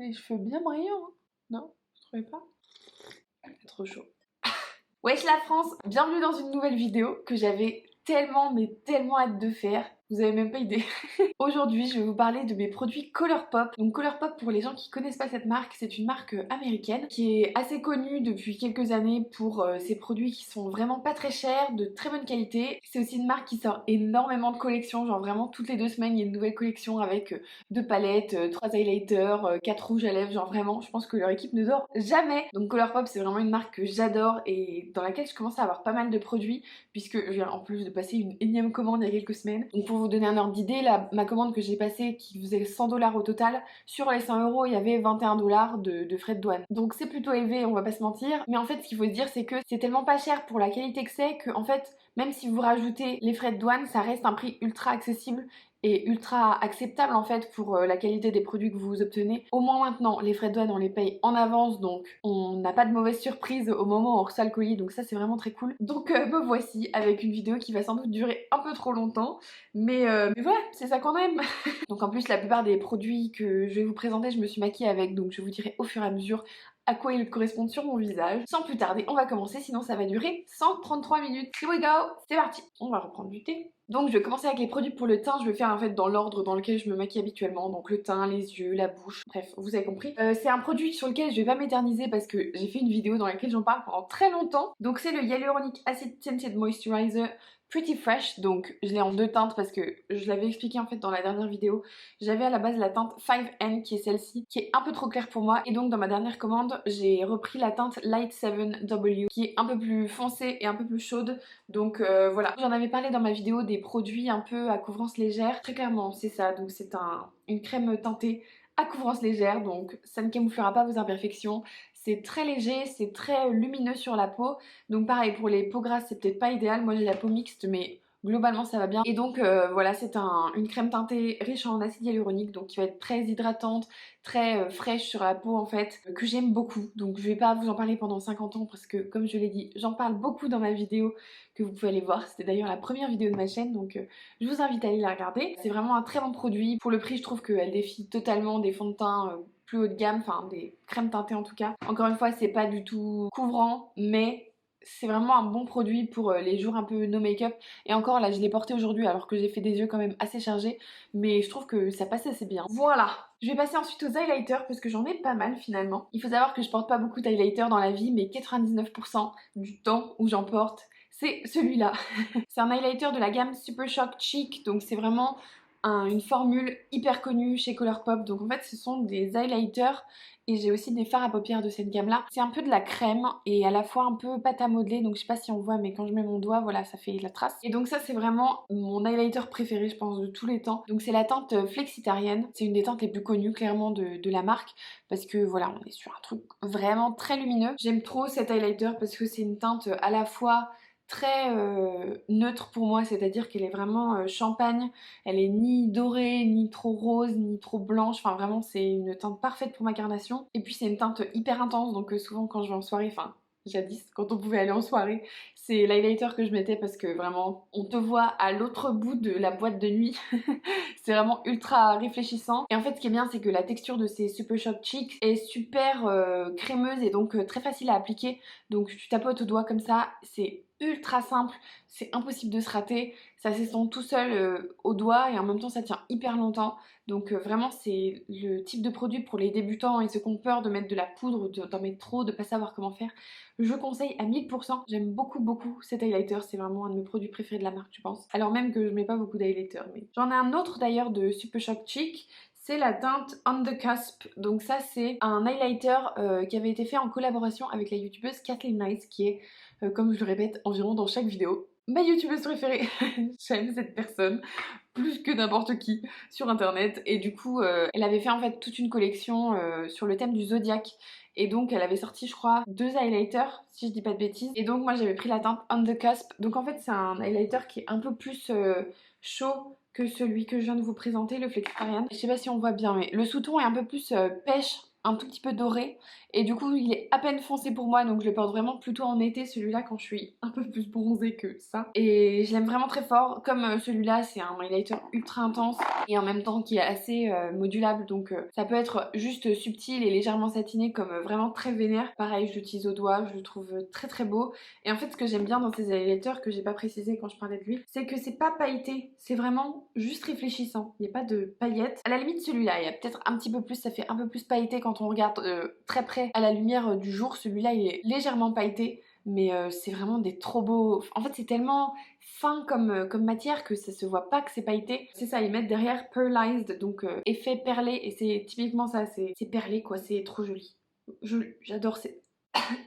Les cheveux bien brillants, hein. Non? Vous trouvez pas? C'est trop chaud. Wesh la France, bienvenue dans une nouvelle vidéo que j'avais tellement mais tellement hâte de faire. Vous avez même pas idée. Aujourd'hui, je vais vous parler de mes produits Colourpop. Donc Colourpop, pour les gens qui connaissent pas cette marque, c'est une marque américaine qui est assez connue depuis quelques années pour ses produits qui sont vraiment pas très chers, de très bonne qualité. C'est aussi une marque qui sort énormément de collections, genre vraiment toutes les 2 semaines il y a une nouvelle collection avec 2 palettes, 3 highlighters, 4 rouges à lèvres, genre vraiment, je pense que leur équipe ne dort jamais. Donc Colourpop, c'est vraiment une marque que j'adore et dans laquelle je commence à avoir pas mal de produits puisque je viens en plus de passer une énième commande il y a quelques semaines. Donc pour vous donner un ordre d'idée, ma commande que j'ai passée qui faisait 100 $ au total, sur les 100 € il y avait 21 $ de frais de douane. Donc c'est plutôt élevé, on va pas se mentir. Mais en fait ce qu'il faut se dire c'est que c'est tellement pas cher pour la qualité que c'est que en fait même si vous rajoutez les frais de douane, ça reste un prix ultra accessible et ultra acceptable en fait pour la qualité des produits que vous obtenez. Au moins maintenant, les frais de douane on les paye en avance, donc on n'a pas de mauvaise surprise au moment où on reçoit le colis, donc ça c'est vraiment très cool. Donc me voici avec une vidéo qui va sans doute durer un peu trop longtemps, mais voilà, c'est ça qu'on aime. Donc en plus la plupart des produits que je vais vous présenter, je me suis maquillée avec, donc je vous dirai au fur et à mesure à quoi ils correspondent sur mon visage. Sans plus tarder, on va commencer, sinon ça va durer 133 minutes. Here we go, c'est parti. On va reprendre du thé. Donc je vais commencer avec les produits pour le teint, je vais faire en fait dans l'ordre dans lequel je me maquille habituellement, donc le teint, les yeux, la bouche, bref, vous avez compris. C'est un produit sur lequel je vais pas m'éterniser parce que j'ai fait une vidéo dans laquelle j'en parle pendant très longtemps. Donc c'est le Hyaluronic Acid Tinted Moisturizer Pretty Fresh, donc je l'ai en 2 teintes parce que je l'avais expliqué en fait dans la dernière vidéo. J'avais à la base la teinte 5N qui est celle-ci, qui est un peu trop claire pour moi, et donc dans ma dernière commande j'ai repris la teinte Light 7W qui est un peu plus foncée et un peu plus chaude. Donc voilà, j'en avais parlé dans ma vidéo des produits un peu à couvrance légère. Très clairement c'est ça, donc c'est une crème teintée à couvrance légère, donc ça ne camouflera pas vos imperfections. C'est très léger, c'est très lumineux sur la peau. Donc pareil, pour les peaux grasses c'est peut-être pas idéal, moi j'ai la peau mixte mais globalement ça va bien. Et donc voilà, c'est une crème teintée riche en acide hyaluronique, donc qui va être très hydratante, très fraîche sur la peau en fait, que j'aime beaucoup. Donc je vais pas vous en parler pendant 50 ans parce que comme je l'ai dit, j'en parle beaucoup dans ma vidéo que vous pouvez aller voir. C'était d'ailleurs la première vidéo de ma chaîne, donc je vous invite à aller la regarder. C'est vraiment un très bon produit. Pour le prix, je trouve qu'elle défie totalement des fonds de teint plus haut de gamme, enfin des crèmes teintées en tout cas. Encore une fois, c'est pas du tout couvrant, mais c'est vraiment un bon produit pour les jours un peu no make-up. Et encore là, je l'ai porté aujourd'hui alors que j'ai fait des yeux quand même assez chargés, mais je trouve que ça passe assez bien. Voilà. Je vais passer ensuite aux highlighters parce que j'en ai pas mal finalement. Il faut savoir que je porte pas beaucoup d'highlighters dans la vie, mais 99% du temps où j'en porte, c'est celui-là. C'est un highlighter de la gamme Super Shock Cheek, donc c'est vraiment une formule hyper connue chez Colourpop. Donc en fait ce sont des highlighters et j'ai aussi des fards à paupières de cette gamme là. C'est un peu de la crème et à la fois un peu pâte à modeler, donc je sais pas si on voit mais quand je mets mon doigt voilà ça fait la trace. Et donc ça c'est vraiment mon highlighter préféré je pense de tous les temps. Donc c'est la teinte Flexitarienne, c'est une des teintes les plus connues clairement de la marque parce que voilà on est sur un truc vraiment très lumineux. J'aime trop cet highlighter parce que c'est une teinte à la fois très neutre pour moi, c'est-à-dire qu'elle est vraiment champagne, elle est ni dorée, ni trop rose, ni trop blanche, enfin vraiment c'est une teinte parfaite pour ma carnation. Et puis c'est une teinte hyper intense, donc souvent quand je vais en soirée, enfin jadis quand on pouvait aller en soirée, c'est l'highlighter que je mettais parce que vraiment on te voit à l'autre bout de la boîte de nuit. C'est vraiment ultra réfléchissant. Et en fait ce qui est bien c'est que la texture de ces Super Shock Cheeks est super crémeuse et donc très facile à appliquer. Donc tu tapotes au doigt comme ça, c'est ultra simple, c'est impossible de se rater, ça s'estompe tout seul au doigt et en même temps ça tient hyper longtemps. Donc vraiment c'est le type de produit pour les débutants et ceux qui ont peur de mettre de la poudre, d'en mettre trop, de pas savoir comment faire. Je conseille à 1000%, j'aime beaucoup beaucoup cet highlighter, c'est vraiment un de mes produits préférés de la marque je pense. Alors même que je mets pas beaucoup d'highlighter, mais j'en ai un autre d'ailleurs de Super Shock Cheek. C'est la teinte On The Cusp, donc ça c'est un highlighter qui avait été fait en collaboration avec la youtubeuse Kathleen Nice qui est comme je le répète environ dans chaque vidéo, ma youtubeuse préférée. J'aime cette personne plus que n'importe qui sur internet et du coup elle avait fait en fait toute une collection sur le thème du zodiaque et donc elle avait sorti je crois 2 highlighters si je dis pas de bêtises et donc moi j'avais pris la teinte On The Cusp, donc en fait c'est un highlighter qui est un peu plus chaud que celui que je viens de vous présenter, le Flexitarian. Je sais pas si on voit bien mais le sous-ton est un peu plus pêche, un tout petit peu doré et du coup il est à peine foncé pour moi, donc je le porte vraiment plutôt en été celui-là quand je suis un peu plus bronzée que ça. Et je l'aime vraiment très fort. Comme celui-là c'est un highlighter ultra intense et en même temps qui est assez modulable, donc ça peut être juste subtil et légèrement satiné comme vraiment très vénère. Pareil, je l'utilise au doigt, je le trouve très très beau. Et en fait ce que j'aime bien dans ces highlighters, que j'ai pas précisé quand je parlais de lui, c'est que c'est pas pailleté, c'est vraiment juste réfléchissant. Il n'y a pas de paillettes. À la limite celui-là, il y a peut-être un petit peu plus, ça fait un peu plus pailleté quand on regarde très près à la lumière du jour. Celui-là il est légèrement pailleté, mais c'est vraiment des trop beaux. En fait c'est tellement fin comme matière que ça se voit pas que c'est pailleté. C'est ça, ils mettent derrière pearlized, donc effet perlé, et c'est typiquement ça, c'est perlé quoi, c'est trop joli. J'adore ces...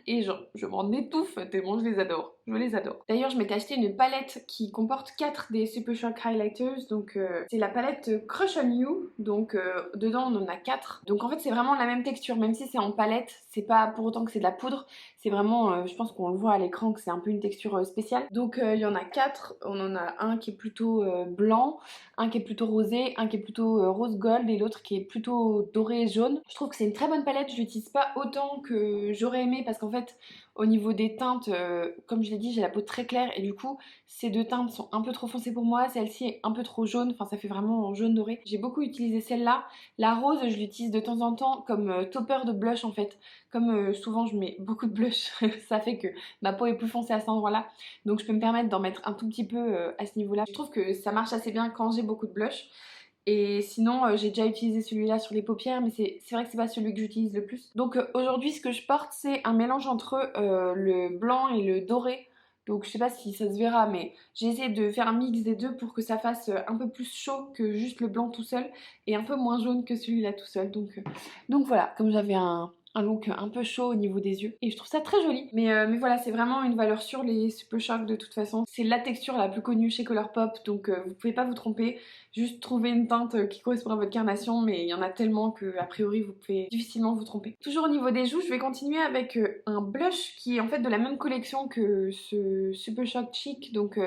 Et genre, je m'en étouffe tellement je les adore. Je les adore. D'ailleurs, je m'étais acheté une palette qui comporte 4 des Super Shock Highlighters. Donc, c'est la palette Crush on You. Donc, dedans, on en a 4. Donc, en fait, c'est vraiment la même texture. Même si c'est en palette, c'est pas pour autant que c'est de la poudre. C'est vraiment, je pense qu'on le voit à l'écran, que c'est un peu une texture spéciale. Donc, il y en a 4. On en a un qui est plutôt blanc, un qui est plutôt rosé, un qui est plutôt rose gold et l'autre qui est plutôt doré et jaune. Je trouve que c'est une très bonne palette. Je l'utilise pas autant que j'aurais aimé parce qu'en fait, au niveau des teintes, comme je l'ai dit, j'ai la peau très claire et du coup, ces deux teintes sont un peu trop foncées pour moi. Celle-ci est un peu trop jaune, enfin ça fait vraiment jaune doré. J'ai beaucoup utilisé celle-là. La rose, je l'utilise de temps en temps comme topper de blush en fait. Comme souvent je mets beaucoup de blush, ça fait que ma peau est plus foncée à cet endroit-là. Donc je peux me permettre d'en mettre un tout petit peu à ce niveau-là. Je trouve que ça marche assez bien quand j'ai beaucoup de blush. Et sinon, j'ai déjà utilisé celui-là sur les paupières, mais c'est vrai que c'est pas celui que j'utilise le plus. Donc aujourd'hui, ce que je porte, c'est un mélange entre le blanc et le doré. Donc je sais pas si ça se verra, mais j'ai essayé de faire un mix des deux pour que ça fasse un peu plus chaud que juste le blanc tout seul et un peu moins jaune que celui-là tout seul. Donc voilà, comme j'avais un look un peu chaud au niveau des yeux et je trouve ça très joli, mais voilà, c'est vraiment une valeur sûre les Super Shock. De toute façon c'est la texture la plus connue chez Colourpop, donc vous pouvez pas vous tromper, juste trouver une teinte qui correspond à votre carnation, mais il y en a tellement que a priori vous pouvez difficilement vous tromper. Toujours au niveau des joues, je vais continuer avec un blush qui est en fait de la même collection que ce Super Shock Chic, donc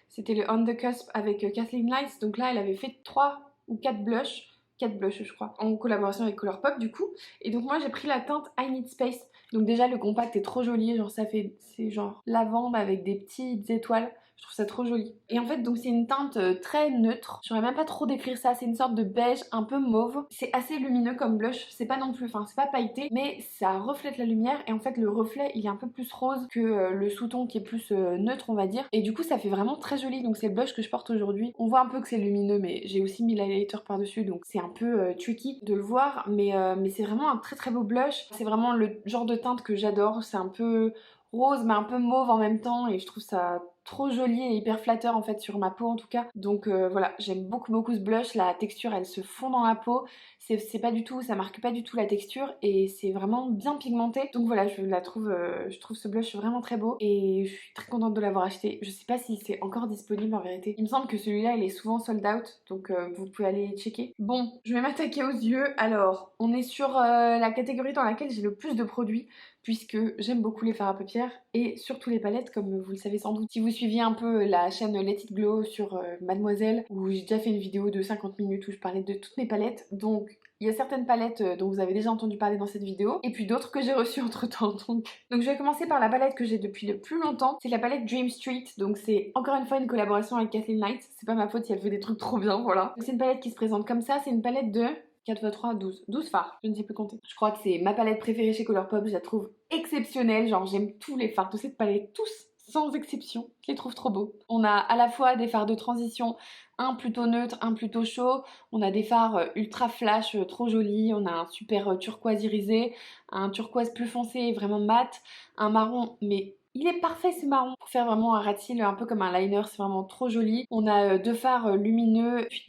c'était le On The Cusp avec Kathleen Lights. Donc là elle avait fait 3 ou 4 blushs, 4 blushs je crois, en collaboration avec Colourpop du coup. Et donc moi j'ai pris la teinte I Need Space. Donc déjà le compact est trop joli, genre ça fait, c'est genre lavande avec des petites étoiles. Je trouve ça trop joli. Et en fait donc c'est une teinte très neutre. J'aurais même pas trop décrire ça, c'est une sorte de beige un peu mauve. C'est assez lumineux comme blush, c'est pas non plus, enfin c'est pas pailleté, mais ça reflète la lumière et en fait le reflet il est un peu plus rose que le sous-ton qui est plus neutre on va dire. Et du coup ça fait vraiment très joli, donc c'est le blush que je porte aujourd'hui. On voit un peu que c'est lumineux, mais j'ai aussi mis l'highlighter par dessus, donc c'est un peu tricky de le voir, mais c'est vraiment un très très beau blush. C'est vraiment le genre de teinte que j'adore, c'est un peu rose mais un peu mauve en même temps et je trouve ça trop joli et hyper flatteur en fait sur ma peau en tout cas. Donc voilà, j'aime beaucoup beaucoup ce blush, la texture elle se fond dans la peau, c'est pas du tout, ça marque pas du tout la texture et c'est vraiment bien pigmenté. Donc voilà, je trouve ce blush vraiment très beau et je suis très contente de l'avoir acheté. Je sais pas si c'est encore disponible en vérité. Il me semble que celui-là il est souvent sold out, donc vous pouvez aller checker. Bon, je vais m'attaquer aux yeux. Alors, on est sur la catégorie dans laquelle j'ai le plus de produits, puisque j'aime beaucoup les fards à paupières et surtout les palettes, comme vous le savez sans doute. Si vous suiviez un peu la chaîne Let It Glow sur Mademoiselle, où j'ai déjà fait une vidéo de 50 minutes où je parlais de toutes mes palettes, donc il y a certaines palettes dont vous avez déjà entendu parler dans cette vidéo, et puis d'autres que j'ai reçues entre temps. Donc je vais commencer par la palette que j'ai depuis le plus longtemps, c'est la palette Dream Street, donc c'est encore une fois une collaboration avec Kathleen Lights, c'est pas ma faute si elle fait des trucs trop bien, voilà. C'est une palette qui se présente comme ça, c'est une palette de 4 x 3, 12. 12 fards, je ne sais plus compter. Je crois que c'est ma palette préférée chez Colourpop, je la trouve exceptionnelle, genre j'aime tous les fards de cette palette, tous, sans exception, je les trouve trop beaux. On a à la fois des fards de transition, un plutôt neutre, un plutôt chaud, on a des fards ultra flash, trop jolis, on a un super turquoise irisé, un turquoise plus foncé, vraiment mat, un marron, mais il est parfait ce marron pour faire vraiment un rat cils, un peu comme un liner, c'est vraiment trop joli. On a deux fards lumineux, puis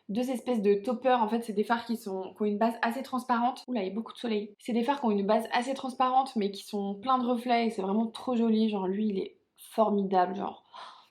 deux espèces de toppers. En fait c'est des fards qui ont une base assez transparente. Oula, il y a beaucoup de soleil. C'est des fards qui ont une base assez transparente mais qui sont pleins de reflets et c'est vraiment trop joli. Genre lui il est formidable, genre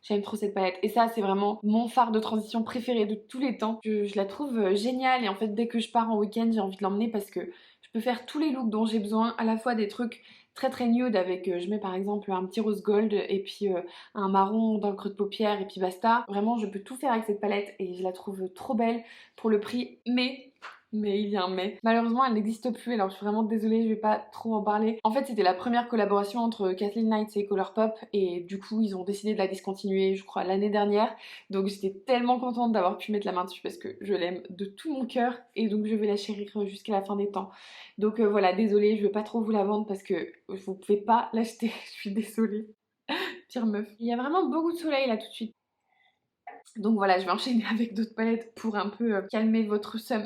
j'aime trop cette palette. Et ça c'est vraiment mon fard de transition préféré de tous les temps. Je la trouve géniale et en fait dès que je pars en week-end j'ai envie de l'emmener parce que je peux faire tous les looks dont j'ai besoin, à la fois des trucs très très nude avec, je mets par exemple un petit rose gold et puis un marron dans le creux de paupière et puis basta. Vraiment je peux tout faire avec cette palette et je la trouve trop belle pour le prix, mais mais il y a un mais. Malheureusement, elle n'existe plus, alors je suis vraiment désolée, je vais pas trop en parler. En fait, c'était la première collaboration entre Kathleen Knights et Colourpop, et du coup, ils ont décidé de la discontinuer, je crois, l'année dernière. Donc j'étais tellement contente d'avoir pu mettre la main dessus parce que je l'aime de tout mon cœur, et donc je vais la chérir jusqu'à la fin des temps. Donc voilà, désolée, je vais pas trop vous la vendre parce que vous pouvez pas l'acheter, je suis désolée. Pire meuf. Il y a vraiment beaucoup de soleil là tout de suite. Donc voilà, je vais enchaîner avec d'autres palettes pour un peu calmer votre seum.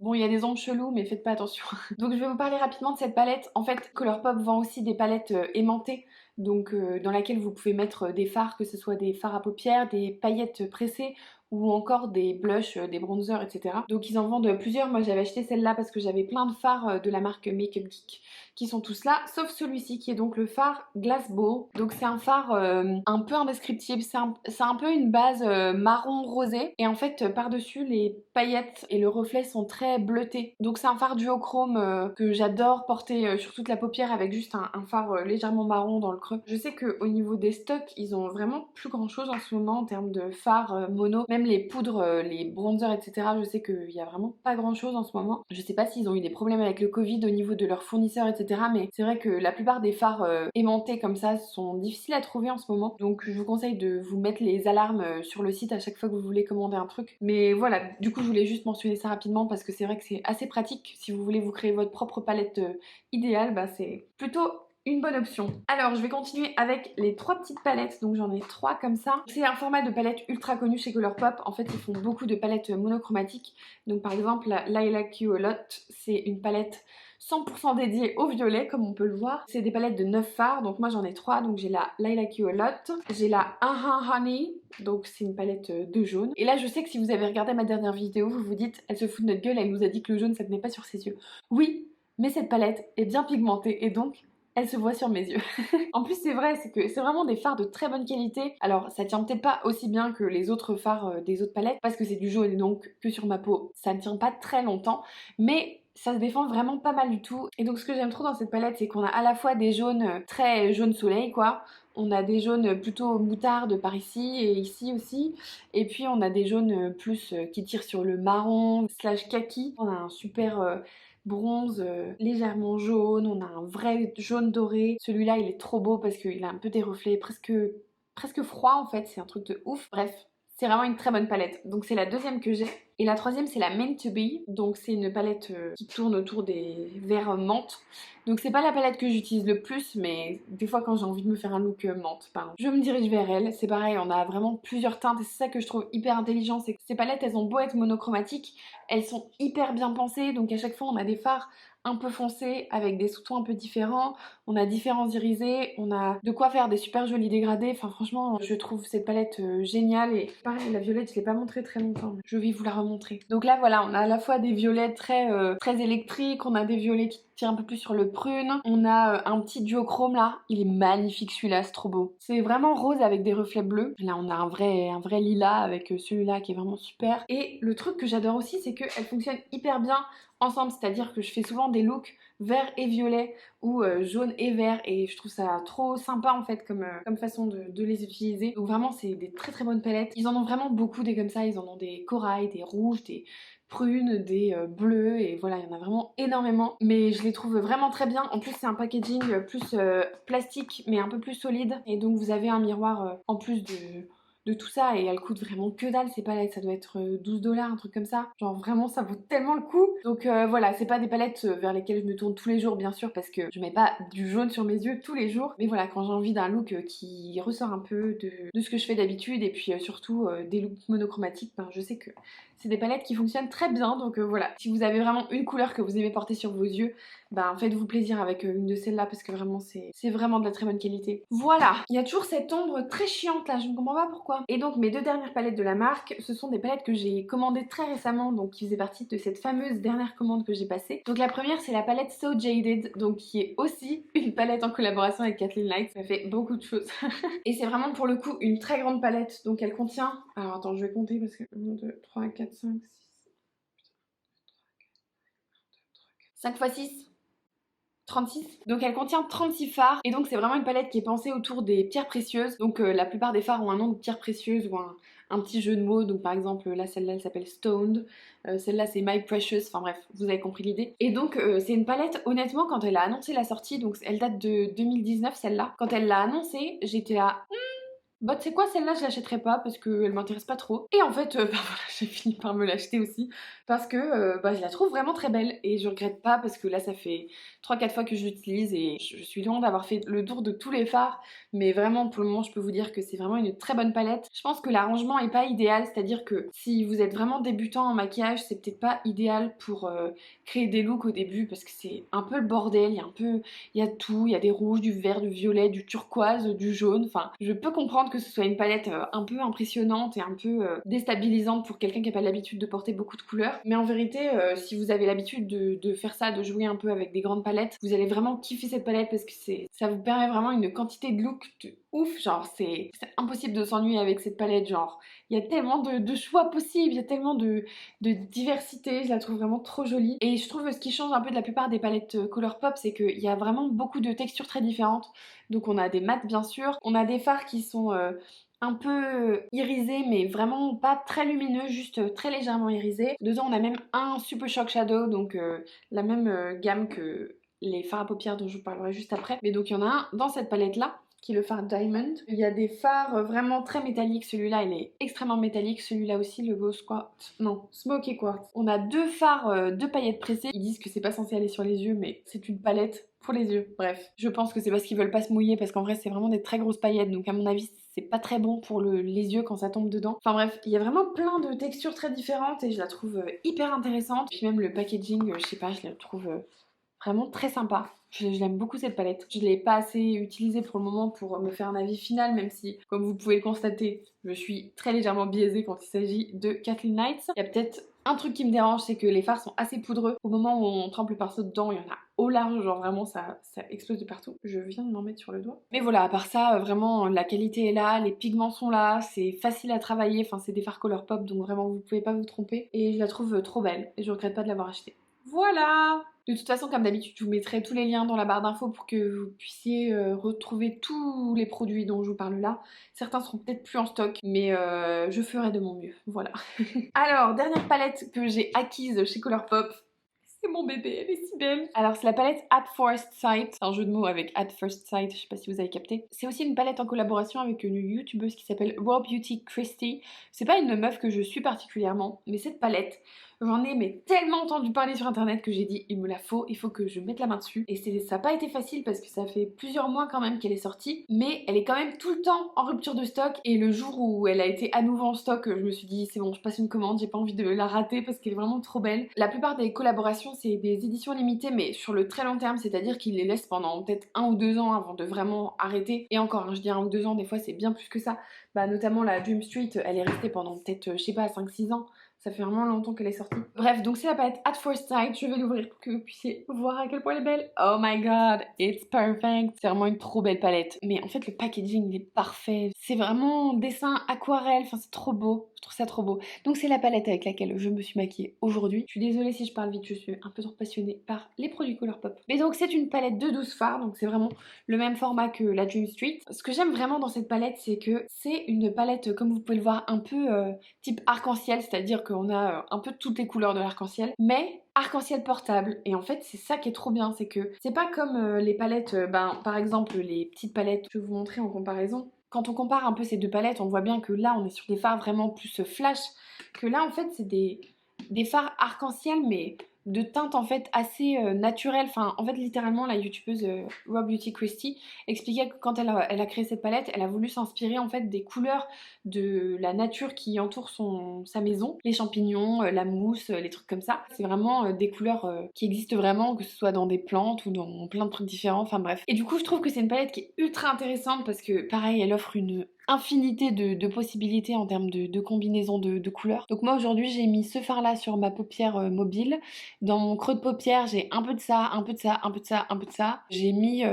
Bon, il y a des ombres chelous, mais faites pas attention. Donc je vais vous parler rapidement de cette palette. En fait, Colourpop vend aussi des palettes aimantées, donc dans laquelle vous pouvez mettre des fards, que ce soit des fards à paupières, des paillettes pressées, ou encore des blushs, des bronzers, etc. Donc ils en vendent plusieurs. Moi j'avais acheté celle-là parce que j'avais plein de fards de la marque Makeup Geek qui sont tous là, sauf celui-ci qui est donc le fard Glass Ball. Donc c'est un fard un peu indescriptible, c'est un peu une base marron rosé, et en fait par-dessus les paillettes et le reflet sont très bleutés. Donc c'est un fard duochrome que j'adore porter sur toute la paupière avec juste un fard légèrement marron dans le creux. Je sais qu'au niveau des stocks, ils ont vraiment plus grand chose en ce moment en termes de fard mono, même les poudres, les bronzers, etc. Je sais qu'il y a vraiment pas grand chose en ce moment. Je sais pas s'ils ont eu des problèmes avec le Covid au niveau de leurs fournisseurs, etc. Mais c'est vrai que la plupart des fards aimantés comme ça sont difficiles à trouver en ce moment. Donc je vous conseille de vous mettre les alarmes sur le site à chaque fois que vous voulez commander un truc. Mais voilà, du coup je voulais juste mentionner ça rapidement parce que c'est vrai que c'est assez pratique. Si vous voulez vous créer votre propre palette idéale, bah c'est plutôt une bonne option. Alors je vais continuer avec les trois petites palettes, donc j'en ai trois comme ça. C'est un format de palette ultra connu chez Colourpop. En fait ils font beaucoup de palettes monochromatiques. Donc par exemple la Lilac You A Lot, c'est une palette 100% dédiée au violet comme on peut le voir. C'est des palettes de 9 fards, donc moi j'en ai 3. Donc j'ai la Lilac You A Lot, j'ai la Honey, donc c'est une palette de jaune. Et là je sais que si vous avez regardé ma dernière vidéo, vous vous dites elle se fout de notre gueule, elle nous a dit que le jaune ça tenait pas sur ses yeux. Oui, mais cette palette est bien pigmentée et donc elle se voit sur mes yeux. En plus c'est vrai, c'est que c'est vraiment des fards de très bonne qualité. Alors ça tient peut-être pas aussi bien que les autres fards des autres palettes parce que c'est du jaune et donc que sur ma peau ça ne tient pas très longtemps, mais ça se défend vraiment pas mal du tout. Et donc ce que j'aime trop dans cette palette, c'est qu'on a à la fois des jaunes très jaune soleil quoi, on a des jaunes plutôt moutarde par ici et ici aussi, et puis on a des jaunes plus qui tirent sur le marron slash kaki. On a un super bronze légèrement jaune, on a un vrai jaune doré. Celui-là il est trop beau parce qu'il a un peu des reflets presque froids en fait, c'est un truc de ouf. Bref, c'est vraiment une très bonne palette. Donc c'est la deuxième que j'ai. Et la troisième c'est la Meant to Be. Donc c'est une palette qui tourne autour des verts menthe. Donc c'est pas la palette que j'utilise le plus, mais des fois quand j'ai envie de me faire un look menthe, pardon, je me dirige vers elle. C'est pareil, on a vraiment plusieurs teintes et c'est ça que je trouve hyper intelligent, c'est que ces palettes elles ont beau être monochromatiques, elles sont hyper bien pensées. Donc à chaque fois on a des fards un peu foncés avec des sous-tons un peu différents, on a différents irisés, on a de quoi faire des super jolis dégradés. Enfin franchement je trouve cette palette géniale. Et pareil la violette je l'ai pas montrée très longtemps, mais je vais vous la remontrer. Donc là voilà, on a à la fois des violets très électriques, on a des violets qui tirent un peu plus sur le prune, on a un petit duochrome là, il est magnifique celui-là, c'est trop beau. C'est vraiment rose avec des reflets bleus. Là on a un vrai lilas avec celui-là qui est vraiment super. Et le truc que j'adore aussi c'est qu'elle fonctionne hyper bien ensemble, c'est-à-dire que je fais souvent des looks vert et violet ou jaune et vert, et je trouve ça trop sympa en fait comme façon de les utiliser. Donc vraiment c'est des très bonnes palettes. Ils en ont vraiment beaucoup des comme ça, ils en ont des corail, des rouges, des prunes, des bleus, et voilà il y en a vraiment énormément, mais je les trouve vraiment très bien. En plus c'est un packaging plus plastique mais un peu plus solide, et donc vous avez un miroir en plus de tout ça, et elle coûte vraiment que dalle ces palettes, ça doit être 12 $, un truc comme ça. Genre vraiment ça vaut tellement le coup. Donc voilà, c'est pas des palettes vers lesquelles je me tourne tous les jours bien sûr parce que je mets pas du jaune sur mes yeux tous les jours. Mais voilà, quand j'ai envie d'un look qui ressort un peu de ce que je fais d'habitude, et puis surtout des looks monochromatiques, ben, je sais que c'est des palettes qui fonctionnent très bien. Donc voilà, si vous avez vraiment une couleur que vous aimez porter sur vos yeux, ben faites-vous plaisir avec une de celles-là parce que vraiment c'est vraiment de la très bonne qualité. Voilà, il y a toujours cette ombre très chiante là, je ne comprends pas pourquoi. Et donc mes deux dernières palettes de la marque, ce sont des palettes que j'ai commandées très récemment, donc qui faisaient partie de cette fameuse dernière commande que j'ai passée. Donc la première c'est la palette So Jaded, donc qui est aussi une palette en collaboration avec Kathleen Knights, ça fait beaucoup de choses. Et c'est vraiment pour le coup une très grande palette, donc elle contient, alors attends je vais compter parce que 1, 2, 3, 4, 5, 6, 5 x 6, 36. Donc elle contient 36 fards et donc c'est vraiment une palette qui est pensée autour des pierres précieuses. Donc la plupart des fards ont un nom de pierre précieuse ou un petit jeu de mots. Donc par exemple là celle-là elle s'appelle Stoned, celle-là c'est My Precious, enfin bref vous avez compris l'idée. Et donc c'est une palette, honnêtement quand elle a annoncé la sortie, donc elle date de 2019 celle-là, quand elle l'a annoncée j'étais là... Bah tu sais quoi, celle-là je l'achèterai pas parce qu'elle m'intéresse pas trop. Et en fait, bah voilà, j'ai fini par me l'acheter aussi parce que bah, je la trouve vraiment très belle et je regrette pas parce que là ça fait 3-4 fois que je l'utilise et je suis loin d'avoir fait le tour de tous les fards, mais vraiment pour le moment je peux vous dire que c'est vraiment une très bonne palette. Je pense que l'arrangement est pas idéal, c'est-à-dire que si vous êtes vraiment débutant en maquillage, c'est peut-être pas idéal pour créer des looks au début parce que c'est un peu le bordel, il y a tout, il y a des rouges, du vert, du violet, du turquoise, du jaune, enfin je peux comprendre que ce soit une palette un peu impressionnante et un peu déstabilisante pour quelqu'un qui n'a pas l'habitude de porter beaucoup de couleurs. Mais en vérité, si vous avez l'habitude de faire ça, de jouer un peu avec des grandes palettes, vous allez vraiment kiffer cette palette parce que ça vous permet vraiment une quantité de looks de ouf. Genre c'est impossible de s'ennuyer avec cette palette. Genre il y a tellement de choix possibles, il y a tellement de diversité, je la trouve vraiment trop jolie. Et je trouve que ce qui change un peu de la plupart des palettes Colourpop, c'est qu'il y a vraiment beaucoup de textures très différentes. Donc on a des mats bien sûr, on a des fards qui sont un peu irisés mais vraiment pas très lumineux, juste très légèrement irisés. Dedans on a même un Super Shock Shadow, donc la même gamme que les fards à paupières dont je vous parlerai juste après. Mais donc il y en a un dans cette palette là qui est le fard Diamond. Il y a des fards vraiment très métalliques, celui-là il est extrêmement métallique, celui-là aussi le Ghost Quartz, non, Smoky Quartz. On a deux fards, deux paillettes pressées, ils disent que c'est pas censé aller sur les yeux mais c'est une palette pour les yeux. Bref, je pense que c'est parce qu'ils veulent pas se mouiller parce qu'en vrai c'est vraiment des très grosses paillettes donc à mon avis c'est pas très bon pour les yeux quand ça tombe dedans. Enfin bref, il y a vraiment plein de textures très différentes et je la trouve hyper intéressante. Puis même le packaging, je sais pas, je la trouve vraiment très sympa. Je l'aime beaucoup cette palette. Je ne l'ai pas assez utilisée pour le moment pour me faire un avis final, même si, comme vous pouvez le constater, je suis très légèrement biaisée quand il s'agit de Kathleen Knights. Il y a peut-être un truc qui me dérange, c'est que les fards sont assez poudreux. Au moment où on trempe le pinceau dedans, il y en a au large, genre vraiment ça explose de partout. Je viens de m'en mettre sur le doigt. Mais voilà, à part ça, vraiment la qualité est là, les pigments sont là, c'est facile à travailler, enfin c'est des fards Colourpop donc vraiment vous pouvez pas vous tromper. Et je la trouve trop belle et je regrette pas de l'avoir achetée. Voilà! De toute façon, comme d'habitude, je vous mettrai tous les liens dans la barre d'infos pour que vous puissiez retrouver tous les produits dont je vous parle là. Certains seront peut-être plus en stock, mais je ferai de mon mieux. Voilà. Alors, dernière palette que j'ai acquise chez Colourpop. C'est mon bébé, elle est si belle. Alors c'est la palette At First Sight, c'est un jeu de mots avec At First Sight, je sais pas si vous avez capté. C'est aussi une palette en collaboration avec une youtubeuse qui s'appelle Raw Beauty Christy. C'est pas une meuf que je suis particulièrement, mais cette palette, j'en ai mais tellement entendu parler sur internet que j'ai dit il me la faut, il faut que je mette la main dessus. Et ça n'a pas été facile parce que ça fait plusieurs mois quand même qu'elle est sortie, mais elle est quand même tout le temps en rupture de stock. Et le jour où elle a été à nouveau en stock, je me suis dit c'est bon, je passe une commande, j'ai pas envie de la rater parce qu'elle est vraiment trop belle. La plupart des collaborations c'est des éditions limitées mais sur le très long terme, c'est-à-dire qu'ils les laissent pendant peut-être 1 ou 2 ans avant de vraiment arrêter. Et encore, hein, je dis 1 ou 2 ans, des fois c'est bien plus que ça. Bah notamment la Dream Street, elle est restée pendant peut-être, je sais pas, 5-6 ans. Ça fait vraiment longtemps qu'elle est sortie. Bref, donc c'est la palette At First Sight. Je vais l'ouvrir pour que vous puissiez voir à quel point elle est belle. Oh my god, it's perfect. C'est vraiment une trop belle palette. Mais en fait, le packaging, il est parfait. C'est vraiment dessin aquarelle. Enfin, c'est trop beau. Je trouve ça trop beau. Donc c'est la palette avec laquelle je me suis maquillée aujourd'hui. Je suis désolée si je parle vite, je suis un peu trop passionnée par les produits Colourpop. Mais donc c'est une palette de 12 fards. Donc c'est vraiment le même format que la Dream Street. Ce que j'aime vraiment dans cette palette, c'est que c'est une palette, comme vous pouvez le voir, un peu type arc-en-ciel. C'est-à-dire qu'on a un peu toutes les couleurs de l'arc-en-ciel, mais arc-en-ciel portable. Et en fait c'est ça qui est trop bien, c'est que c'est pas comme les palettes, par exemple les petites palettes, je vais vous montrer en comparaison. Quand on compare un peu ces deux palettes, on voit bien que là on est sur des fards vraiment plus flash, que là en fait c'est des fards arc-en-ciel mais de teinte en fait assez naturelle. Enfin en fait littéralement la youtubeuse Raw Beauty Christy expliquait que quand elle a créé cette palette, elle a voulu s'inspirer en fait des couleurs de la nature qui entoure sa maison, les champignons, la mousse, les trucs comme ça. C'est vraiment des couleurs qui existent vraiment, que ce soit dans des plantes ou dans plein de trucs différents, enfin bref. Et du coup je trouve que c'est une palette qui est ultra intéressante parce que pareil elle offre une infinité de possibilités en termes de combinaison de couleurs. Donc moi aujourd'hui j'ai mis ce fard là sur ma paupière mobile. Dans mon creux de paupière j'ai un peu de ça, un peu de ça, un peu de ça, un peu de ça. J'ai mis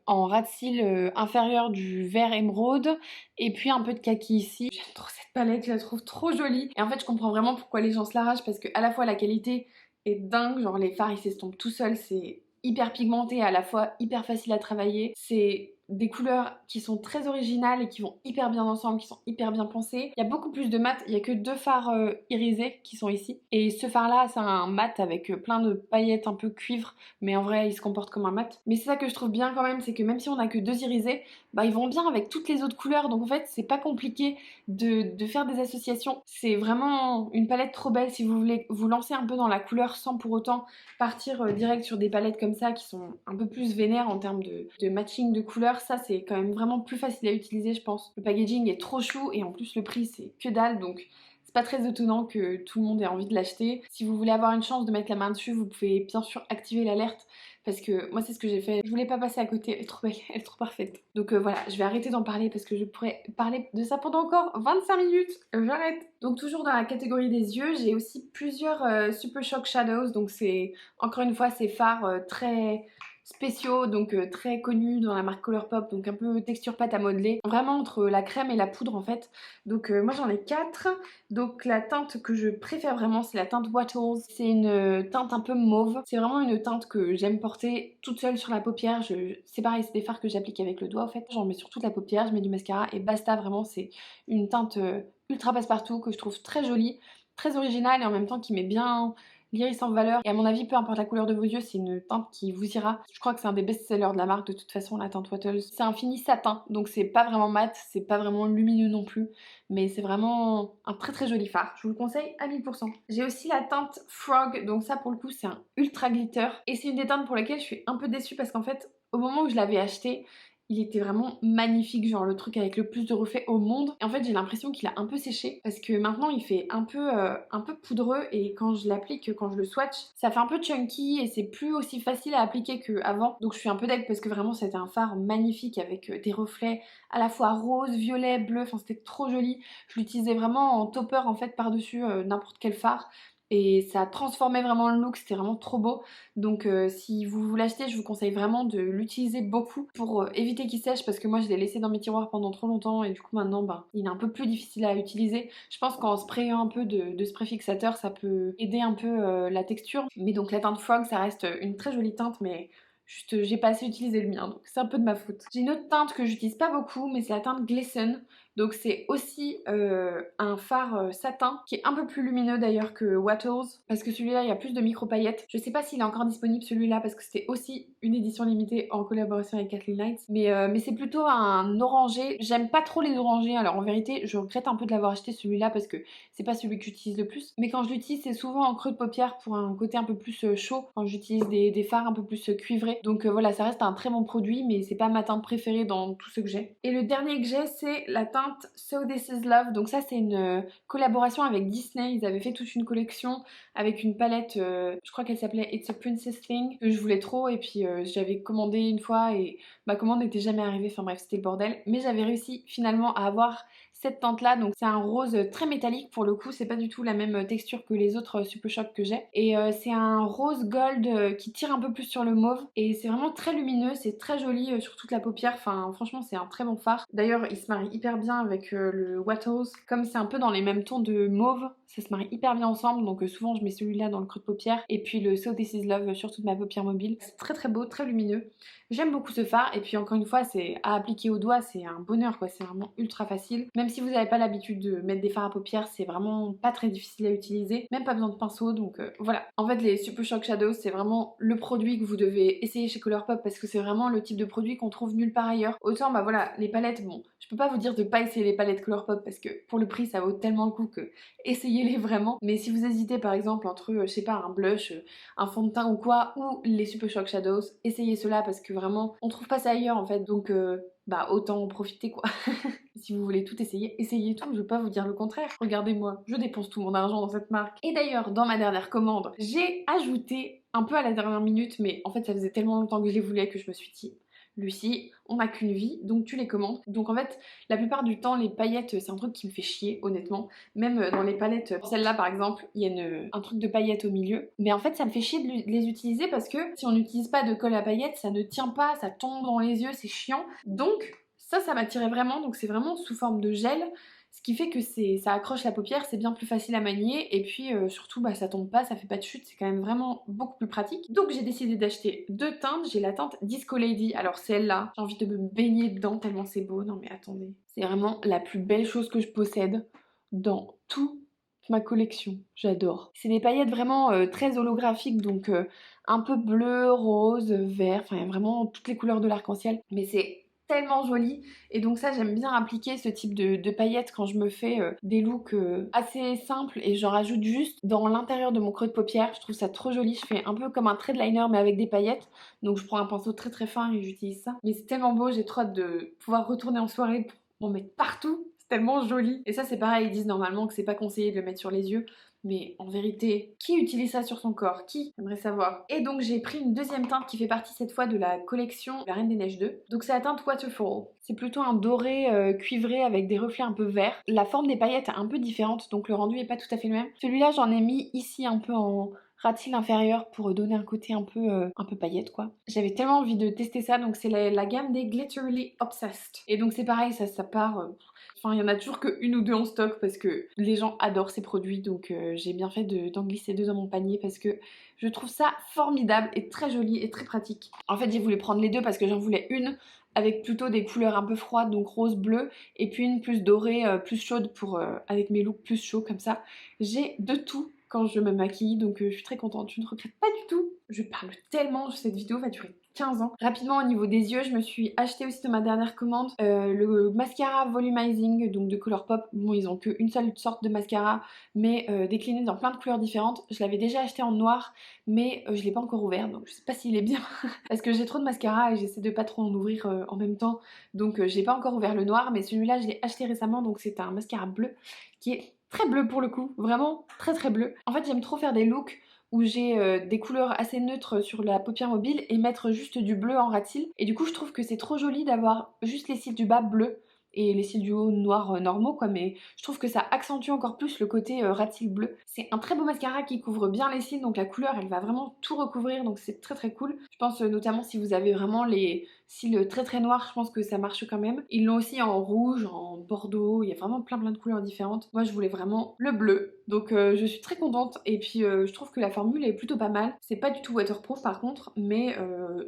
en ras de cils inférieur du vert émeraude et puis un peu de kaki ici. J'aime trop cette palette, je la trouve trop jolie. Et en fait je comprends vraiment pourquoi les gens se l'arrachent parce que à la fois la qualité est dingue, genre les fards ils s'estompent tout seuls, c'est hyper pigmentées et à la fois hyper faciles à travailler. C'est des couleurs qui sont très originales et qui vont hyper bien ensemble, qui sont hyper bien pensées. Il y a beaucoup plus de mat, il y a que 2 fards irisés qui sont ici. Et ce fard là, c'est un mat avec plein de paillettes un peu cuivre, mais en vrai il se comporte comme un mat. Mais c'est ça que je trouve bien quand même, c'est que même si on a que 2 irisés, bah ils vont bien avec toutes les autres couleurs. Donc en fait c'est pas compliqué de faire des associations. C'est vraiment une palette trop belle si vous voulez vous lancer un peu dans la couleur sans pour autant partir direct sur des palettes comme ça qui sont un peu plus vénères en termes de matching de couleurs. Ça c'est quand même vraiment plus facile à utiliser je pense. Le packaging est trop chou et en plus le prix c'est que dalle, donc c'est pas très étonnant que tout le monde ait envie de l'acheter. Si vous voulez avoir une chance de mettre la main dessus, vous pouvez bien sûr activer l'alerte, parce que moi c'est ce que j'ai fait. Je voulais pas passer à côté, elle est trop belle, elle est trop parfaite. Donc voilà, je vais arrêter d'en parler parce que je pourrais parler de ça pendant encore 25 minutes. J'arrête. Donc toujours dans la catégorie des yeux, j'ai aussi plusieurs Super Shock Shadows. Donc c'est encore une fois ces fards très spéciaux, donc très connus dans la marque Colourpop, donc un peu texture pâte à modeler, vraiment entre la crème et la poudre en fait. Donc moi j'en ai 4. Donc la teinte que je préfère vraiment c'est la teinte Wattles. C'est une teinte un peu mauve, c'est vraiment une teinte que j'aime porter toute seule sur la paupière. C'est pareil, c'est des fards que j'applique avec le doigt en fait. J'en mets sur toute la paupière, je mets du mascara et basta. Vraiment c'est une teinte ultra passe-partout que je trouve très jolie, très originale et en même temps qui met bien l'iris en valeur. Et à mon avis, peu importe la couleur de vos yeux, c'est une teinte qui vous ira. Je crois que c'est un des best-sellers de la marque de toute façon, la teinte Wattles. C'est un fini satin, donc c'est pas vraiment mat, c'est pas vraiment lumineux non plus, mais c'est vraiment un très très joli fard. Je vous le conseille à 1000%. J'ai aussi la teinte Frog, donc ça pour le coup c'est un ultra glitter. Et c'est une des teintes pour lesquelles je suis un peu déçue parce qu'en fait, au moment où je l'avais acheté, il était vraiment magnifique, genre le truc avec le plus de reflets au monde. Et en fait j'ai l'impression qu'il a un peu séché parce que maintenant il fait un peu poudreux et quand je l'applique, quand je le swatch, ça fait un peu chunky et c'est plus aussi facile à appliquer qu'avant. Donc je suis un peu deg parce que vraiment c'était un fard magnifique avec des reflets à la fois rose, violet, bleu, enfin c'était trop joli. Je l'utilisais vraiment en topper en fait par-dessus n'importe quel fard. Et ça transformait vraiment le look, c'était vraiment trop beau. Donc si vous l'achetez, je vous conseille vraiment de l'utiliser beaucoup pour éviter qu'il sèche, parce que moi je l'ai laissé dans mes tiroirs pendant trop longtemps et du coup maintenant il est un peu plus difficile à utiliser. Je pense qu'en sprayant un peu de spray fixateur ça peut aider un peu la texture. Mais donc la teinte Frog ça reste une très jolie teinte, mais juste j'ai pas assez utilisé le mien, donc c'est un peu de ma faute. J'ai une autre teinte que j'utilise pas beaucoup, mais c'est la teinte Glisten. Donc c'est aussi un fard satin qui est un peu plus lumineux d'ailleurs que Wattles, parce que celui-là il y a plus de micro paillettes. Je sais pas s'il est encore disponible celui-là parce que c'était aussi une édition limitée en collaboration avec Kathleen Lights, mais c'est plutôt un orangé. J'aime pas trop les orangés, alors en vérité je regrette un peu de l'avoir acheté celui-là parce que c'est pas celui que j'utilise le plus, mais quand je l'utilise c'est souvent en creux de paupière pour un côté un peu plus chaud, quand j'utilise des fards un peu plus cuivrés. Donc voilà, ça reste un très bon produit, mais c'est pas ma teinte préférée dans tout ce que j'ai. Et le dernier que j'ai c'est la teinte So This Is Love. Donc ça c'est une collaboration avec Disney. Ils avaient fait toute une collection avec une palette, je crois qu'elle s'appelait It's a Princess Thing, que je voulais trop et puis j'avais commandé une fois et ma commande n'était jamais arrivée. Enfin bref, c'était le bordel. Mais j'avais réussi finalement à avoir cette teinte là, donc c'est un rose très métallique pour le coup, c'est pas du tout la même texture que les autres Super Shock que j'ai, et c'est un rose gold qui tire un peu plus sur le mauve et c'est vraiment très lumineux, c'est très joli sur toute la paupière. Enfin franchement c'est un très bon fard. D'ailleurs il se marie hyper bien avec le Wattles, comme c'est un peu dans les mêmes tons de mauve, ça se marie hyper bien ensemble, donc souvent je mets celui-là dans le creux de paupière et puis le So This Is Love sur toute ma paupière mobile. C'est très très beau, très lumineux. J'aime beaucoup ce fard et puis encore une fois c'est à appliquer au doigt, c'est un bonheur quoi, c'est vraiment ultra facile. Même si vous n'avez pas l'habitude de mettre des fards à paupières, c'est vraiment pas très difficile à utiliser, même pas besoin de pinceau, donc voilà. En fait les Super Shock Shadows c'est vraiment le produit que vous devez essayer chez Colourpop parce que c'est vraiment le type de produit qu'on trouve nulle part ailleurs. Autant bah voilà, les palettes, bon, je peux pas vous dire de pas essayer les palettes Colourpop parce que pour le prix ça vaut tellement le coup que essayez-les vraiment. Mais si vous hésitez par exemple entre, je sais pas, un blush, un fond de teint ou quoi, ou les Super Shock Shadows, essayez cela parce que vraiment on trouve pas ça ailleurs en fait, donc bah autant en profiter quoi. Si vous voulez tout essayer, essayez tout, je veux pas vous dire le contraire. Regardez-moi, je dépense tout mon argent dans cette marque. Et d'ailleurs, dans ma dernière commande, j'ai ajouté un peu à la dernière minute, mais en fait ça faisait tellement longtemps que je les voulais que je me suis dit Lucie, on n'a qu'une vie, donc tu les commandes. Donc en fait, la plupart du temps, les paillettes, c'est un truc qui me fait chier, honnêtement. Même dans les palettes, celle-là par exemple, il y a un truc de paillettes au milieu. Mais en fait, ça me fait chier de les utiliser parce que si on n'utilise pas de colle à paillettes, ça ne tient pas, ça tombe dans les yeux, c'est chiant. Donc ça m'attirait vraiment, donc c'est vraiment sous forme de gel. ce qui fait que ça accroche la paupière, c'est bien plus facile à manier et puis surtout bah, ça tombe pas, ça fait pas de chute, c'est quand même vraiment beaucoup plus pratique. Donc j'ai décidé d'acheter 2 teintes, j'ai la teinte Disco Lady, alors celle-là, j'ai envie de me baigner dedans tellement c'est beau, non mais attendez, c'est vraiment la plus belle chose que je possède dans toute ma collection, j'adore. C'est des paillettes vraiment très holographiques, donc un peu bleu, rose, vert, enfin il y a vraiment toutes les couleurs de l'arc-en-ciel, mais c'est tellement joli et donc ça j'aime bien appliquer ce type de paillettes quand je me fais des looks assez simples et j'en rajoute juste dans l'intérieur de mon creux de paupière. Je trouve ça trop joli, je fais un peu comme un trait de liner mais avec des paillettes, donc je prends un pinceau très très fin et j'utilise ça, mais c'est tellement beau, j'ai trop hâte de pouvoir retourner en soirée pour en mettre partout, c'est tellement joli. Et ça c'est pareil, ils disent normalement que c'est pas conseillé de le mettre sur les yeux, mais en vérité, qui utilise ça sur son corps? Qui? J'aimerais savoir. Et donc j'ai pris une deuxième teinte qui fait partie cette fois de la collection La Reine des Neiges 2. Donc c'est la teinte Waterfall. C'est plutôt un doré cuivré avec des reflets un peu verts. La forme des paillettes est un peu différente, donc le rendu est pas tout à fait le même. Celui-là j'en ai mis ici un peu en ras-de-cils inférieur pour donner un côté un peu paillette quoi. J'avais tellement envie de tester ça, donc c'est la gamme des Glitterly Obsessed. Et donc c'est pareil, ça part... Enfin, il y en a toujours que une ou deux en stock parce que les gens adorent ces produits, donc j'ai bien fait d'en glisser 2 dans mon panier parce que je trouve ça formidable et très joli et très pratique. En fait, j'ai voulu prendre les deux parce que j'en voulais une avec plutôt des couleurs un peu froides, donc rose, bleu, et puis une plus dorée, plus chaude pour avec mes looks plus chauds comme ça. J'ai de tout quand je me maquille, donc je suis très contente, je ne regrette pas du tout. Je parle tellement, cette vidéo va durer 15 ans. Rapidement au niveau des yeux, je me suis acheté aussi de ma dernière commande le mascara volumizing donc de Colourpop. Bon, ils ont qu'une seule sorte de mascara mais décliné dans plein de couleurs différentes. Je l'avais déjà acheté en noir mais je l'ai pas encore ouvert donc je sais pas s'il est bien parce que j'ai trop de mascara et j'essaie de pas trop en ouvrir en même temps, donc j'ai pas encore ouvert le noir, mais celui-là je l'ai acheté récemment, donc c'est un mascara bleu qui est très bleu pour le coup, vraiment très très bleu. En fait j'aime trop faire des looks où j'ai des couleurs assez neutres sur la paupière mobile et mettre juste du bleu en ras-de-cils. Et du coup je trouve que c'est trop joli d'avoir juste les cils du bas bleus et les cils du haut noirs normaux quoi, mais je trouve que ça accentue encore plus le côté ras-de-cils bleu. C'est un très beau mascara qui couvre bien les cils, donc la couleur elle va vraiment tout recouvrir, donc c'est très très cool. Je pense notamment si vous avez vraiment les cils très très noirs, je pense que ça marche quand même. Ils l'ont aussi en rouge, en bordeaux, il y a vraiment plein de couleurs différentes. Moi je voulais vraiment le bleu, donc je suis très contente et puis je trouve que la formule est plutôt pas mal. C'est pas du tout waterproof par contre, mais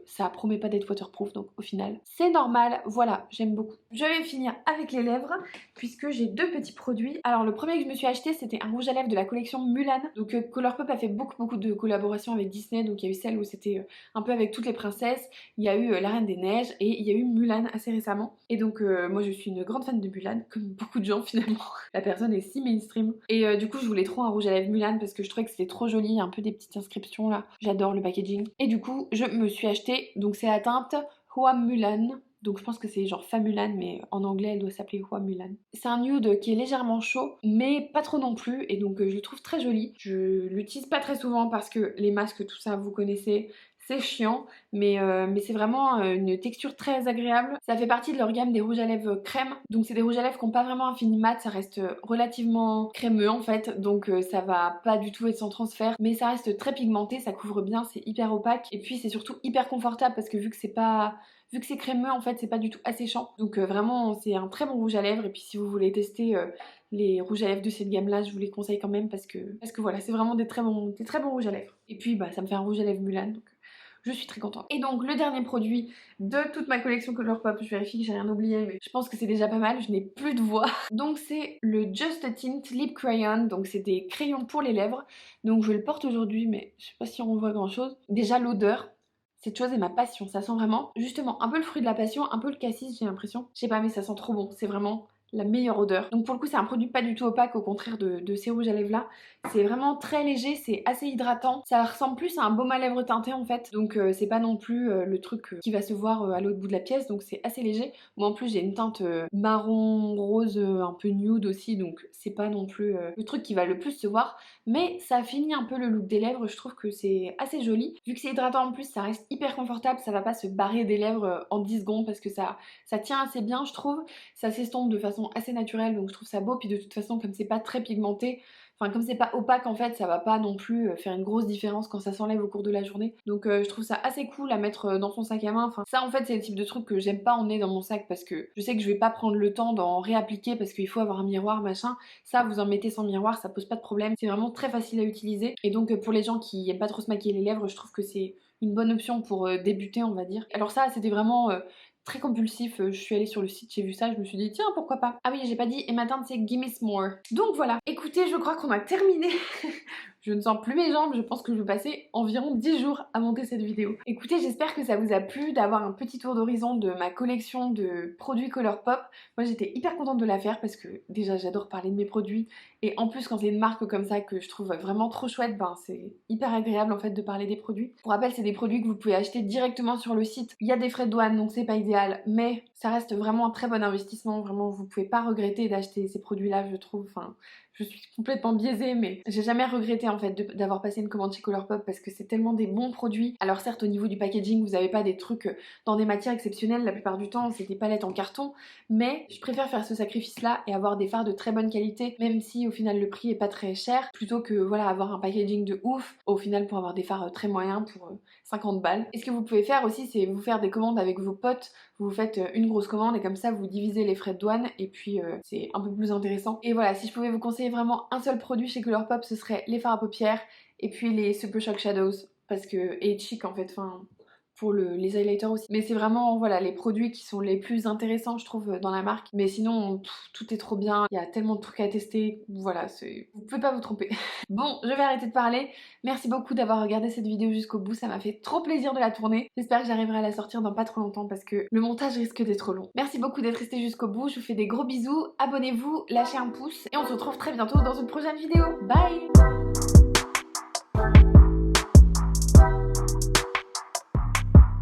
ça promet pas d'être waterproof, donc au final c'est normal. Voilà, j'aime beaucoup. Je vais finir avec les lèvres puisque j'ai 2 petits produits. Alors le premier que je me suis acheté c'était un rouge à lèvres de la collection Mulan. Donc Colourpop a fait beaucoup de collaborations avec Disney, donc il y a eu celle où c'était un peu avec toutes les princesses, il y a eu La Reine des Neiges et il y a eu Mulan assez récemment. Et donc moi je suis une grande fan de Mulan, comme beaucoup de gens finalement. La personne est si mainstream. Et du coup je voulais trop un rouge à lèvres Mulan parce que je trouvais que c'était trop joli, un peu des petites inscriptions là. J'adore le packaging. Et du coup je me suis acheté, donc c'est la teinte Hua Mulan. Donc je pense que c'est genre Famulan, mais en anglais elle doit s'appeler Hua Mulan. C'est un nude qui est légèrement chaud, mais pas trop non plus, et donc je le trouve très joli. Je l'utilise pas très souvent parce que les masques, tout ça, vous connaissez, c'est chiant, mais c'est vraiment une texture très agréable. Ça fait partie de leur gamme des rouges à lèvres crème, donc c'est des rouges à lèvres qui n'ont pas vraiment un fini mat, ça reste relativement crémeux en fait, donc ça va pas du tout être sans transfert, mais ça reste très pigmenté, ça couvre bien, c'est hyper opaque, et puis c'est surtout hyper confortable parce que vu que c'est crémeux en fait, c'est pas du tout asséchant, donc vraiment c'est un très bon rouge à lèvres. Et puis si vous voulez tester les rouges à lèvres de cette gamme là, je vous les conseille quand même parce que voilà, c'est vraiment des très bons rouges à lèvres. Et puis bah ça me fait un rouge à lèvres Mulan, donc je suis très contente. Et donc le dernier produit de toute ma collection Colourpop, je vérifie que j'ai rien oublié, mais je pense que c'est déjà pas mal, je n'ai plus de voix. Donc c'est le Just Tint Lip Crayon, donc c'est des crayons pour les lèvres. Donc je le porte aujourd'hui, mais je sais pas si on voit grand chose. Déjà l'odeur, cette chose est ma passion, ça sent vraiment justement un peu le fruit de la passion, un peu le cassis j'ai l'impression. Je sais pas mais ça sent trop bon, c'est vraiment la meilleure odeur. Donc pour le coup c'est un produit pas du tout opaque, au contraire de ces rouges à lèvres là. C'est vraiment très léger, c'est assez hydratant. Ça ressemble plus à un baume à lèvres teinté en fait. Donc c'est pas non plus le truc qui va se voir à l'autre bout de la pièce, donc c'est assez léger. Moi en plus j'ai une teinte marron rose un peu nude aussi, donc c'est pas non plus le truc qui va le plus se voir. Mais ça finit un peu le look des lèvres, je trouve que c'est assez joli. Vu que c'est hydratant en plus, ça reste hyper confortable, ça va pas se barrer des lèvres en 10 secondes parce que ça tient assez bien je trouve. Ça s'estompe de façon assez naturelle, donc je trouve ça beau. Puis de toute façon comme c'est pas très pigmenté, Enfin comme c'est pas opaque en fait, ça va pas non plus faire une grosse différence quand ça s'enlève au cours de la journée. Donc je trouve ça assez cool à mettre dans son sac à main. Enfin ça en fait c'est le type de truc que j'aime pas emmener dans mon sac parce que je sais que je vais pas prendre le temps d'en réappliquer parce qu'il faut avoir un miroir machin. Ça vous en mettez sans miroir, ça pose pas de problème. C'est vraiment très facile à utiliser. Et donc pour les gens qui aiment pas trop se maquiller les lèvres, je trouve que c'est une bonne option pour débuter on va dire. Alors ça c'était vraiment très compulsif, je suis allée sur le site, j'ai vu ça, je me suis dit tiens pourquoi pas. Ah oui j'ai pas dit et ma teinte c'est Gimme More. Donc voilà, écoutez je crois qu'on a terminé. Je ne sens plus mes jambes, je pense que je vais passer environ 10 jours à monter cette vidéo. Écoutez, j'espère que ça vous a plu d'avoir un petit tour d'horizon de ma collection de produits Colourpop. Moi j'étais hyper contente de la faire parce que déjà j'adore parler de mes produits et en plus quand c'est une marque comme ça que je trouve vraiment trop chouette, ben c'est hyper agréable en fait de parler des produits. Pour rappel, c'est des produits que vous pouvez acheter directement sur le site. Il y a des frais de douane donc c'est pas idéal, mais ça reste vraiment un très bon investissement. Vraiment, vous pouvez pas regretter d'acheter ces produits-là, je trouve. Enfin, je suis complètement biaisée, mais j'ai jamais regretté en fait d'avoir passé une commande chez Colourpop parce que c'est tellement des bons produits. Alors certes, au niveau du packaging, vous avez pas des trucs dans des matières exceptionnelles, la plupart du temps, c'est des palettes en carton, mais je préfère faire ce sacrifice-là et avoir des fards de très bonne qualité, même si au final le prix est pas très cher, plutôt que voilà avoir un packaging de ouf, au final pour avoir des fards très moyens pour 50 balles. Et ce que vous pouvez faire aussi, c'est vous faire des commandes avec vos potes, vous faites une grosse commande et comme ça vous divisez les frais de douane et puis c'est un peu plus intéressant. Et voilà, si je pouvais vous conseiller vraiment un seul produit chez Colourpop, ce serait les fards à paupières et puis les Super Shock Shadows parce que et Chic en fait, enfin pour les highlighters aussi. Mais c'est vraiment voilà les produits qui sont les plus intéressants je trouve dans la marque. Mais sinon tout est trop bien, il y a tellement de trucs à tester, voilà, vous pouvez pas vous tromper. Bon, je vais arrêter de parler. Merci beaucoup d'avoir regardé cette vidéo jusqu'au bout, ça m'a fait trop plaisir de la tourner. J'espère que j'arriverai à la sortir dans pas trop longtemps parce que le montage risque d'être long. Merci beaucoup d'être resté jusqu'au bout, je vous fais des gros bisous, abonnez-vous, lâchez un pouce et on se retrouve très bientôt dans une prochaine vidéo. Bye!